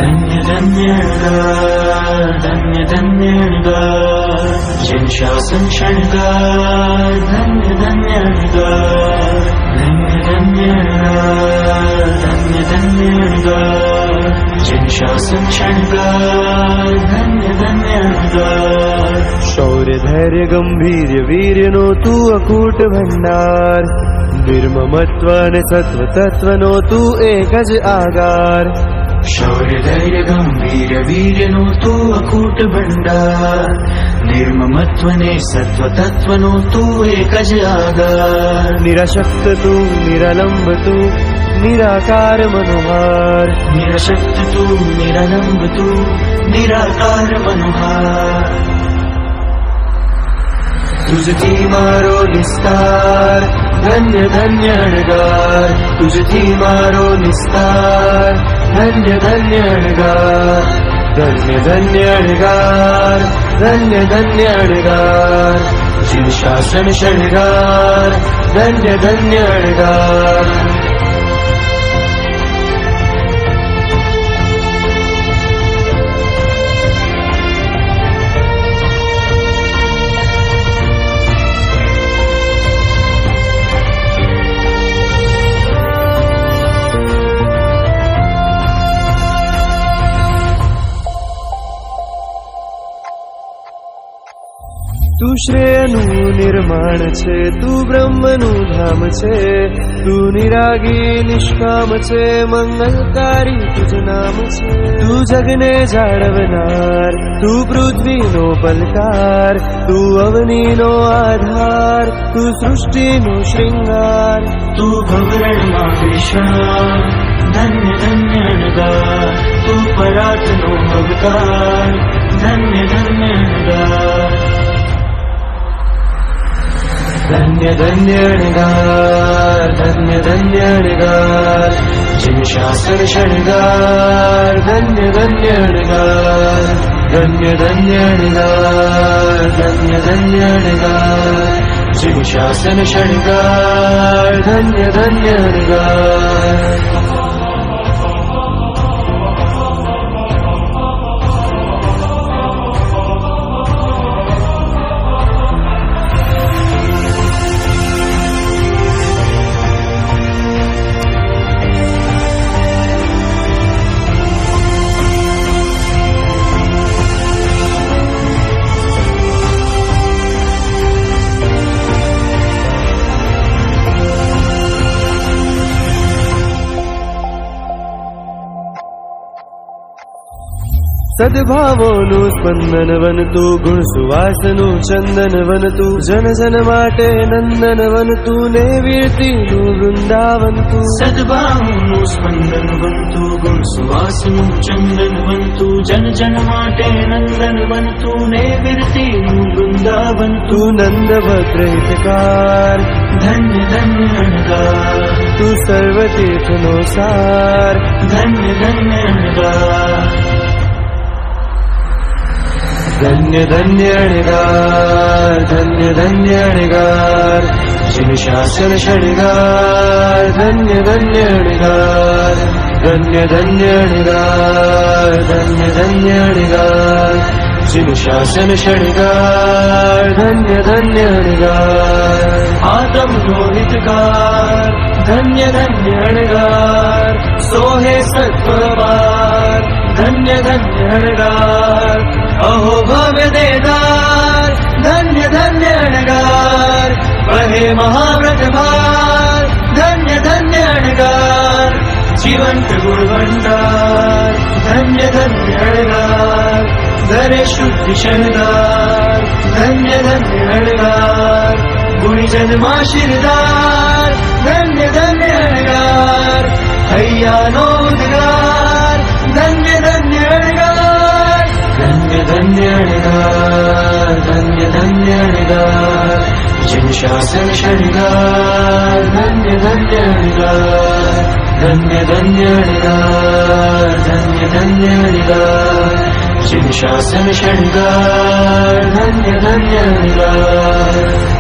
धन्य धन्य धन्य धन्य जन शासन शृंगार धन्य धन्य धन्य धन्य धन्य धन्य जन शासन शृंगार धन्य धन्य शौर्य धैर्य गंभीर वीर नो तू अकूट भंडार निर्ममत्व ने सत्व तत्व नो तू एकच आगार शौर्य धैर्य गंभीर वीर नो तू अकूट भंडार निर्ममत्व ने सत्व तत्व नो तू एकच आगार निराशक्त तू निरालंब तू निराकार मनोहार निराशक्त तू निरालंब तू निराकार मनोहार तुझी मारो निस्तार धन्य धन्य अणगार तुझी मारो निस्तार धन्य धन्य अणगार धन्य धन्य अणगार धन्य धन्य अणगार जिन शासन शृंगार धन्य धन्य अणगार तू श्रेयनु निर्माण छे तू ब्रह्मनु धाम छे तू निरागी निष्काम छे मंगलकारी तुझ नाम छे तू जगने जाळवनार तू पृथ्वीनो पलकार तू अवनीनो आधार तू सृष्टिनो श्रृंगार तू भवरणमा विश्राम धन्य धन्य अणगार तू परात्नो अवतार धन्य धन्य अणगार धन्य धन्य अणगार धन्य धन्य अणगार जिन शासन शृंगार धन्य धन्य अणगार धन्य धन्य अणगार धन्य धन्य अणगार जिन शासन शृंगार धन्य धन्य अणगार सद्भावोनु स्पंदन वनतु गुण सुवासनु चंदन वनतु जन जन माटे नंदन वनतु ने वीरतीनु वृंदावनतु सद्भावनु स्पंदन वनतु गुण सुवासनु चंदन वनतु जन जन माटे नंदन वनतु ने वीरतीनु वृंदावनतु तू नंद भद्र हितकार धन्य धन्य अणगार तू सर्वतीर्थनो सार धन्य धन्य अणगार धन्य धन्य अणगार धन्य धन्य अणगार जिन शासन शृंगार धन्य धन्य अणगार धन्य धन्य अणगार धन्य धन्य अणगार जिन शासन शृंगार धन्य धन्य अणगार आदम रोहितकार धन्य धन्य अणगार सोहे सत्ववार धन्य धन्य अणगार अहो भव्य देदार धन्य धन्य अणगार बहे महाव्रत भार धन्य धन्य अणगार जीवंत गुण भंडार धन्य धन्य अणगार धरे शुद्ध शृंगार धन्य धन्य अणगार गुणी जन्माशीर्दार धन्य धन्य अणगार हैया नोदगार धन्य धन्य अणगार धन्य धन्य अणगार धन्य धन्य अणगार जिन शासन शृंगार धन्य धन्य अणगार धन्य धन्य अणगार धन्य धन्य अणगार जिन शासन शृंगार धन्य धन्य अणगार